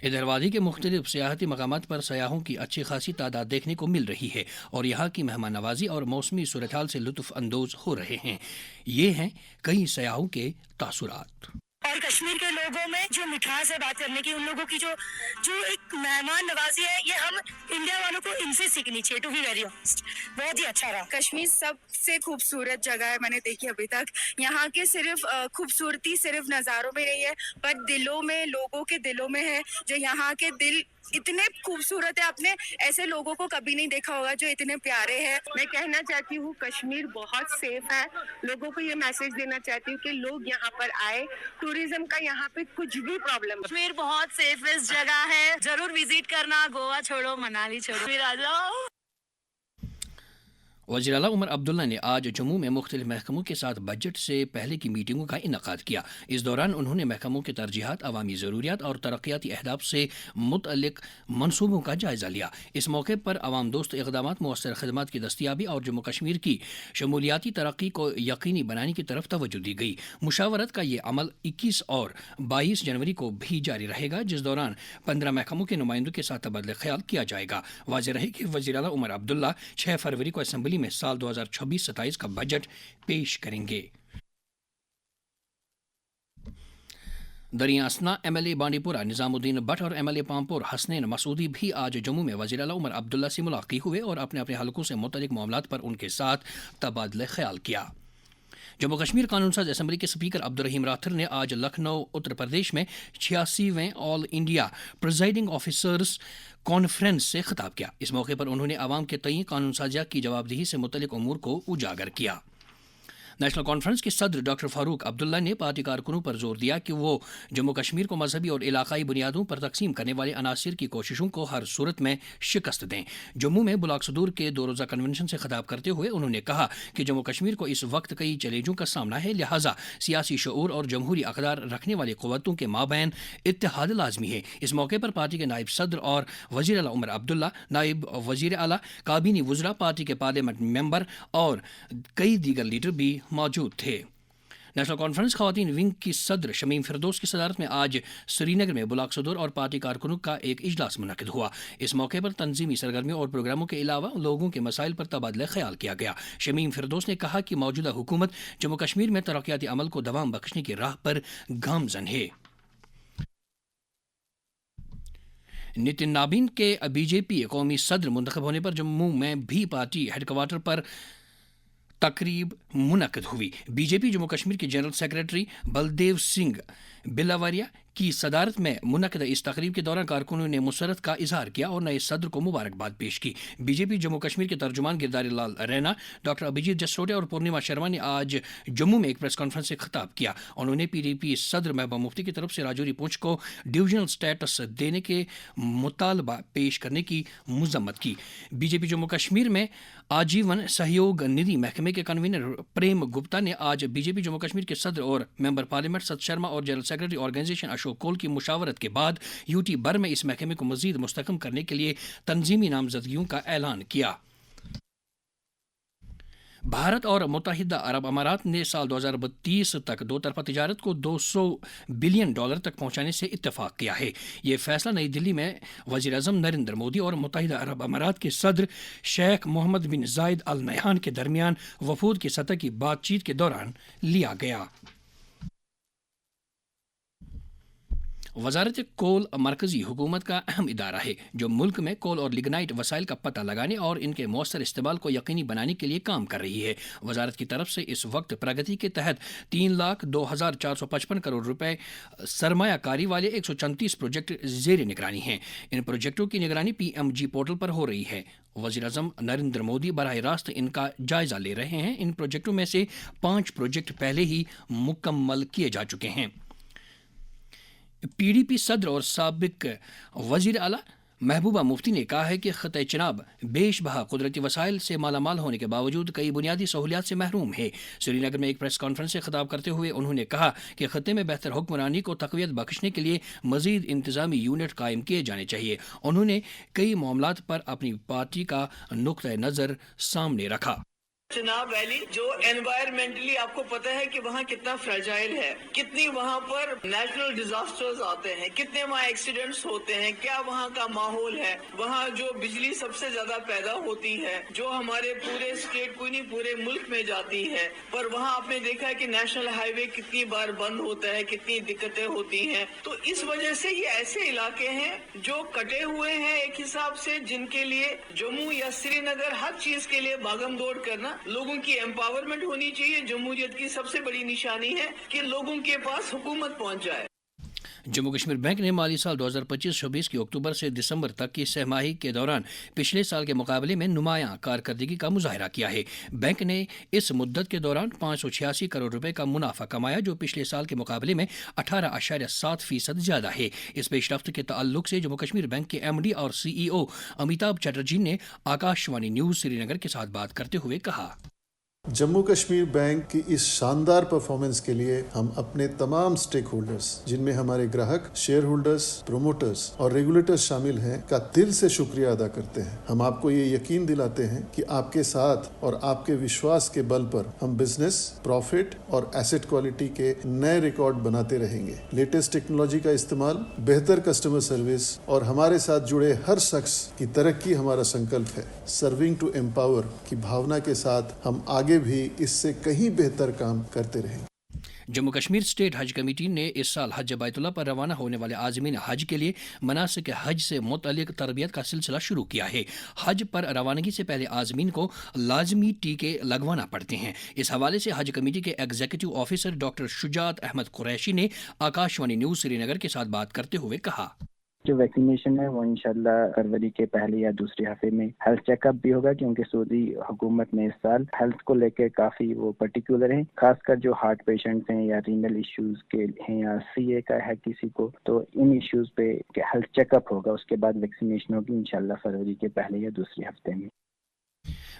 ادھر وادی کے مختلف سیاحتی مقامات پر سیاحوں کی اچھی خاصی تعداد دیکھنے کو مل رہی ہے اور یہاں کی مہمان نوازی اور موسمی صورتحال سے لطف اندوز ہو رہے ہیں. یہ ہیں کئی سیاحوں کے تاثرات. اور کشمیر کے لوگوں میں جو مٹھاس ہے بات کرنے کی، ان لوگوں کی جو ایک مہمان نوازی ہے، یہ ہم انڈیا والوں کو ان سے سیکھنی چاہیے. ٹو بی ویری آنسٹ بہت ہی اچھا رہا. کشمیر سب سے خوبصورت جگہ ہے میں نے دیکھی ابھی تک. یہاں کے صرف خوبصورتی صرف نظاروں میں نہیں ہے پر دلوں میں، لوگوں کے دلوں میں ہے. جو یہاں کے دل اتنے خوبصورت ہے، آپ نے ایسے لوگوں کو کبھی نہیں دیکھا ہوگا جو اتنے پیارے ہیں. میں کہنا چاہتی ہوں کشمیر بہت سیف ہے. لوگوں کو یہ میسج دینا چاہتی ہوں کہ لوگ یہاں پر آئے. ٹوریزم کا یہاں پہ کچھ بھی پرابلم. کشمیر بہت سیفسٹ جگہ ہے، ضرور وزٹ کرنا. گوا چھوڑو، منالی چھوڑو، پھر آ جاؤ. وزیر اعلیٰ عمر عبداللہ نے آج جموں میں مختلف محکموں کے ساتھ بجٹ سے پہلے کی میٹنگوں کا انعقاد کیا. اس دوران انہوں نے محکموں کے ترجیحات، عوامی ضروریات اور ترقیاتی اہداف سے متعلق منصوبوں کا جائزہ لیا. اس موقع پر عوام دوست اقدامات، مؤثر خدمات کی دستیابی اور جموں کشمیر کی شمولیاتی ترقی کو یقینی بنانے کی طرف توجہ دی گئی. مشاورت کا یہ عمل 21 اور 22 جنوری کو بھی جاری رہے گا، جس دوران 15 محکموں کے نمائندوں کے ساتھ تبادلہ خیال کیا جائے گا. واضح رہے کہ وزیر اعلیٰ عمر عبداللہ 6 فروری کو اسمبلی میں سال 2026-27 کا بجٹ پیش کریں گے. دریا اسنا ایم ایل اے بانڈی پورہ نظام الدین بٹ اور M L A Pampore Hasnain Masoodi بھی آج جموں میں وزیر اعلیٰ عمر عبداللہ سے ملاقات ہوئے اور اپنے اپنے حلقوں سے متعلق معاملات پر ان کے ساتھ تبادلہ خیال کیا. جموں کشمیر قانون ساز اسمبلی کے اسپیکر عبدالرحیم راتھر نے آج لکھنؤ اتر پردیش میں 86ویں آل انڈیا پریزائڈنگ آفیسرز کانفرنس سے خطاب کیا. اس موقع پر انہوں نے عوام کے تئیں قانون سازیہ کی جواب دہی سے متعلق امور کو اجاگر کیا. نیشنل کانفرنس کے صدر ڈاکٹر فاروق عبداللہ نے پارٹی کارکنوں پر زور دیا کہ وہ جموں کشمیر کو مذہبی اور علاقائی بنیادوں پر تقسیم کرنے والے عناصر کی کوششوں کو ہر صورت میں شکست دیں. جموں میں بلاک صدور کے 2 روزہ کنونشن سے خطاب کرتے ہوئے انہوں نے کہا کہ جموں کشمیر کو اس وقت کئی چیلنجوں کا سامنا ہے، لہٰذا سیاسی شعور اور جمہوری اقدار رکھنے والی قوتوں کے مابین اتحاد لازمی ہے. اس موقع پر پارٹی کے نائب صدر اور وزیر اعلیٰ عمر عبداللہ، نائب وزیر اعلیٰ، کابینی وزراء، پارٹی کے پارلیمنٹ ممبر اور کئی دیگر لیڈر بھی موجود تھے. نیشنل کانفرنس خواتین ونگ کی صدر شمیم فردوس کی صدارت میں آج سری نگر میں بلاک صدور اور پارٹی کارکنوں کا ایک اجلاس منعقد ہوا. اس موقع پر تنظیمی سرگرمیوں اور پروگراموں کے علاوہ لوگوں کے مسائل پر تبادلہ خیال کیا گیا. شمیم فردوس نے کہا کہ موجودہ حکومت جموں کشمیر میں ترقیاتی عمل کو دوام بخشنے کی راہ پر گامزن ہے. نتن نابین کے بی جے پی قومی صدر منتخب ہونے پر جموں میں بھی پارٹی ہیڈ کوارٹر پر تقریب منعقد ہوئی. بی جے پی جموں کشمیر کے جنرل سیکرٹری بلدیو سنگھ بلاوریا کی صدارت میں منعقدہ اس تقریب کے دوران کارکنوں نے مسرت کا اظہار کیا اور نئے صدر کو مبارکباد پیش کی. بی جے پی جموں کشمیر کے ترجمان گرداری لال رینا، ڈاکٹر ابھیجیت جسروٹے اور پورنیما شرما نے آج جموں میں ایک پریس کانفرنس سے خطاب کیا. انہوں نے پی ڈی پی صدر محبوبہ مفتی کی طرف سے راجوری پونچھ کو ڈویژنل سٹیٹس دینے کے مطالبہ پیش کرنے کی مذمت کی. بی جے پی جموں کشمیر میں آجیون سہیوگ ندھی محکمے کے کنوینر پریم گپتا نے آج بی جے پی جموں کشمیر کے صدر اور ممبر پارلیمنٹ ست شرما اور جنرل سیکرٹری آرگنائزیشن اشوک کول کی مشاورت کے بعد یو ٹی بر میں اس محکمے کو مزید مستحکم کرنے کے لیے تنظیمی نامزدگیوں کا اعلان کیا. بھارت اور متحدہ عرب امارات نے سال 2032 تک 2 طرفہ تجارت کو $200 بلین تک پہنچانے سے اتفاق کیا ہے. یہ فیصلہ نئی دلی میں وزیر اعظم نریندر مودی اور متحدہ عرب امارات کے صدر شیخ محمد بن زائد ال نہیان کے درمیان وفود کی سطح کی بات چیت کے دوران لیا گیا. وزارت کول مرکزی حکومت کا اہم ادارہ ہے جو ملک میں کول اور لگنائٹ وسائل کا پتہ لگانے اور ان کے مؤثر استعمال کو یقینی بنانے کے لیے کام کر رہی ہے. وزارت کی طرف سے اس وقت پرگتی کے تحت 3,02,455 کروڑ روپے سرمایہ کاری والے 134 پروجیکٹ زیر نگرانی ہیں. ان پروجیکٹوں کی نگرانی PMG پورٹل پر ہو رہی ہے. وزیر اعظم نریندر مودی براہ راست ان کا جائزہ لے رہے ہیں. ان پروجیکٹوں میں سے 5 پروجیکٹ پہلے ہی مکمل کیے جا چکے ہیں. پی ڈی پی صدر اور سابق وزیر اعلیٰ محبوبہ مفتی نے کہا ہے کہ خطہ چناب بیش بہا قدرتی وسائل سے مالا مال ہونے کے باوجود کئی بنیادی سہولیات سے محروم ہے. سری نگر میں ایک پریس کانفرنس سے خطاب کرتے ہوئے انہوں نے کہا کہ خطے میں بہتر حکمرانی کو تقویت بخشنے کے لیے مزید انتظامی یونٹ قائم کیے جانے چاہیے. انہوں نے کئی معاملات پر اپنی پارٹی کا نقطہ نظر سامنے رکھا. چناب ویلی جو انوائرمنٹلی آپ کو پتہ ہے کہ وہاں کتنا فریجائل ہے، کتنی وہاں پر نیچرل ڈیزاسٹرز آتے ہیں، کتنے وہاں ایکسیڈنٹس ہوتے ہیں، کیا وہاں کا ماحول ہے، وہاں جو بجلی سب سے زیادہ پیدا ہوتی ہے جو ہمارے پورے اسٹیٹ کو نہیں پورے ملک میں جاتی ہے، پر وہاں آپ نے دیکھا ہے کہ نیشنل ہائی وے کتنی بار بند ہوتا ہے، کتنی دقتیں ہوتی ہیں. تو اس وجہ سے یہ ایسے علاقے ہیں جو کٹے ہوئے ہیں ایک حساب سے، جن کے لیے جموں یا سری نگر ہر چیز کے لیے بھاگم دوڑ کرنا. لوگوں کی امپاورمنٹ ہونی چاہیے. جمہوریت کی سب سے بڑی نشانی ہے کہ لوگوں کے پاس حکومت پہنچ جائے. جموں کشمیر بینک نے مالی سال 2025-26 کی اکتوبر سے دسمبر تک کی سہ ماہی کے دوران پچھلے سال کے مقابلے میں نمایاں کارکردگی کا مظاہرہ کیا ہے. بینک نے اس مدت کے دوران 586 کروڑ روپے کا منافع کمایا جو پچھلے سال کے مقابلے میں 18.7% زیادہ ہے. اس پیش رفت کے تعلق سے جموں کشمیر بینک کے ایم ڈی اور سی ای او امیتابھ چٹرجی نے Akashvani news Srinagar کے ساتھ بات کرتے ہوئے کہا، جموں کشمیر بینک کی اس شاندار پرفارمنس کے لیے ہم اپنے تمام سٹیک ہولڈرز جن میں ہمارے گراہک، شیئر ہولڈرز، پروموٹرز اور ریگولیٹرز شامل ہیں کا دل سے شکریہ ادا کرتے ہیں. ہم آپ کو یہ یقین دلاتے ہیں کہ آپ کے ساتھ اور آپ کے وشواس کے بل پر ہم بزنس، پروفٹ اور ایسٹ کوالٹی کے نئے ریکارڈ بناتے رہیں گے. لیٹسٹ ٹیکنالوجی کا استعمال، بہتر کسٹمر سروس اور ہمارے ساتھ جڑے ہر شخص کی ترقی ہمارا سنکلپ ہے. سرونگ ٹو امپاور کی بھاونا کے ساتھ ہم آگے بھی اس سے کہیں بہتر کام کرتے رہیں. جموں کشمیر اسٹیٹ حج کمیٹی نے اس سال حج بیت اللہ پر روانہ ہونے والے عازمین حج کے لیے مناسک حج سے متعلق تربیت کا سلسلہ شروع کیا ہے. حج پر روانگی سے پہلے عازمین کو لازمی ٹیکے لگوانا پڑتے ہیں. اس حوالے سے حج کمیٹی کے ایگزیکٹو آفیسر ڈاکٹر شجاعت احمد قریشی نے Akashvani news Srinagar کے ساتھ بات کرتے ہوئے کہا، جو ویکسینیشن ہے وہ انشاءاللہ فروری کے پہلے یا دوسرے ہفتے میں ہیلتھ چیک اپ بھی ہوگا، کیونکہ سعودی حکومت نے اس سال ہیلتھ کو لے کے کافی وہ پرٹیکولر ہیں، خاص کر جو ہارٹ پیشنٹس ہیں یا رینل ایشوز کے ہیں یا سی اے کا ہے کسی کو، تو ان ایشوز پہ ہیلتھ چیک اپ ہوگا. اس کے بعد ویکسینیشن ہوگی انشاءاللہ فروری کے پہلے یا دوسرے ہفتے میں.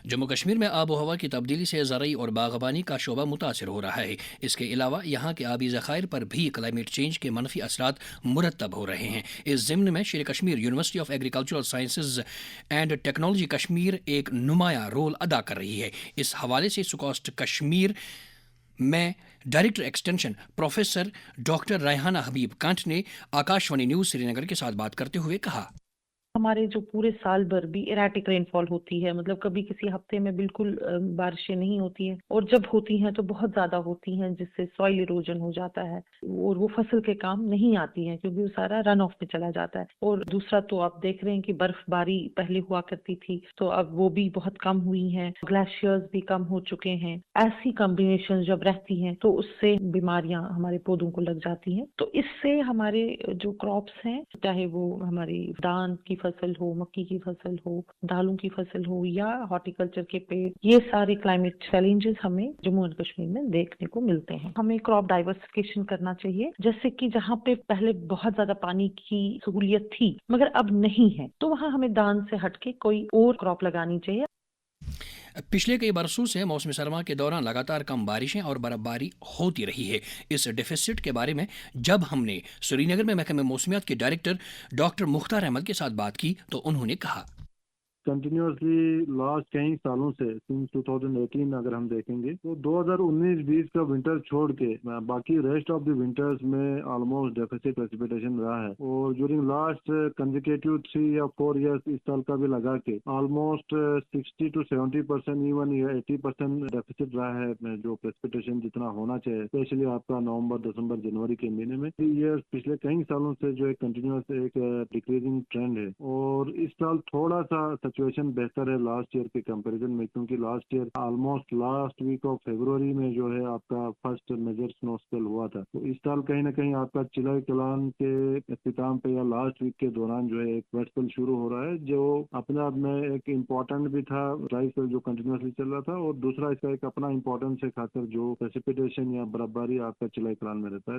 جموں کشمیر میں آب و ہوا کی تبدیلی سے زرعی اور باغبانی کا شعبہ متاثر ہو رہا ہے. اس کے علاوہ یہاں کے آبی ذخائر پر بھی کلائمیٹ چینج کے منفی اثرات مرتب ہو رہے ہیں. اس ضمن میں شیر Kashmir university of agricultural sciences and technology Kashmir ایک نمایاں رول ادا کر رہی ہے. اس حوالے سے سکاسٹ کشمیر میں director extension professor doctor Rehana Habib Kanth نے Akashvani news Srinagar کے ساتھ بات کرتے ہوئے کہا، ہمارے جو پورے سال بھر بھی ایراٹک رین فال ہوتی ہے، مطلب کبھی کسی ہفتے میں بالکل بارشیں نہیں ہوتی ہیں، اور جب ہوتی ہیں تو بہت زیادہ ہوتی ہیں جس سے سوائل ایروجن ہو جاتا ہے اور وہ فصل کے کام نہیں آتی ہیں کیونکہ وہ سارا رن آف میں چلا جاتا ہے. اور دوسرا تو آپ دیکھ رہے ہیں کہ برف باری پہلے ہوا کرتی تھی تو اب وہ بھی بہت کم ہوئی ہیں، گلیشیئرز بھی کم ہو چکے ہیں. ایسی کمبینیشن جب رہتی ہیں تو اس سے بیماریاں ہمارے پودوں کو لگ جاتی ہیں. تو اس سے ہمارے جو کراپس ہیں، چاہے وہ ہماری دان کی فصل ہو، مکی کی فصل ہو، دالوں کی فصل ہو یا ہارٹیکلچر کے پیڑ، یہ سارے کلائمیٹ چیلنجز ہمیں جموں اینڈ کشمیر میں دیکھنے کو ملتے ہیں. ہمیں کراپ ڈائیورسفیکیشن کرنا چاہیے، جیسے کہ جہاں پہ پہلے بہت زیادہ پانی کی سہولیت تھی مگر اب نہیں ہے تو وہاں ہمیں دان سے ہٹ کے کوئی اور کراپ لگانی چاہیے. پچھلے کئی برسوں سے موسم سرما کے دوران لگاتار کم بارشیں اور برف باری ہوتی رہی ہے. اس ڈیفیسٹ کے بارے میں جب ہم نے سری نگر میں محکمہ موسمیات کے ڈائریکٹر ڈاکٹر مختار احمد کے ساتھ بات کی تو انہوں نے کہا، کنٹینیوسلی لاسٹ کئی سالوں سے سنس 2018 اگر ہم دیکھیں گے تو 2019-20 کا ونٹر چھوڑ کے باقی ریسٹ آف دی ونٹرز میں آلموسٹ ڈیفیسٹ پریسپیٹیشن رہا ہے. اور ڈیورنگ لاسٹ کنزیکیٹو 3 یا 4 ایئرس اس سال کا بھی لگا کے آلموسٹ 60 to 70% ایون یا 80% ڈیفیسٹ رہا ہے جو پریسپیٹیشن جتنا ہونا چاہیے، اسپیشلی آپ کا نومبر، دسمبر، جنوری کے مہینے میں. 3 ایئرس پچھلے کئی سالوں سے جو ایک کنٹینیوس ایک ڈیکریزنگ ٹرینڈ ہے. اور اس سال تھوڑا سا سچویشن بہتر ہے لاسٹ ایئر کے کمپیریزن میں، کیونکہ last year almost last week of February میں جو ہے آپ کا فرسٹ میجر سنو اسپیل ہوا تھا. تو اس سال کہیں نہ کہیں آپ کا چلائی کلان کے اختتام پہ یا لاسٹ ویک کے دوران جو ہے ایک ویٹ اسپیل شروع ہو رہا ہے جو اپنے آپ میں ایک امپورٹنٹ بھی تھا، ڈرائی اسپیل جو کنٹینیوسلی چل رہا تھا، اور دوسرا اس کا ایک اپنا امپورٹنس ہے خاطر جو پریسیپیٹیشن یا برف باری آپ کا چلائی کلان میں رہتا ہے.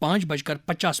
5:50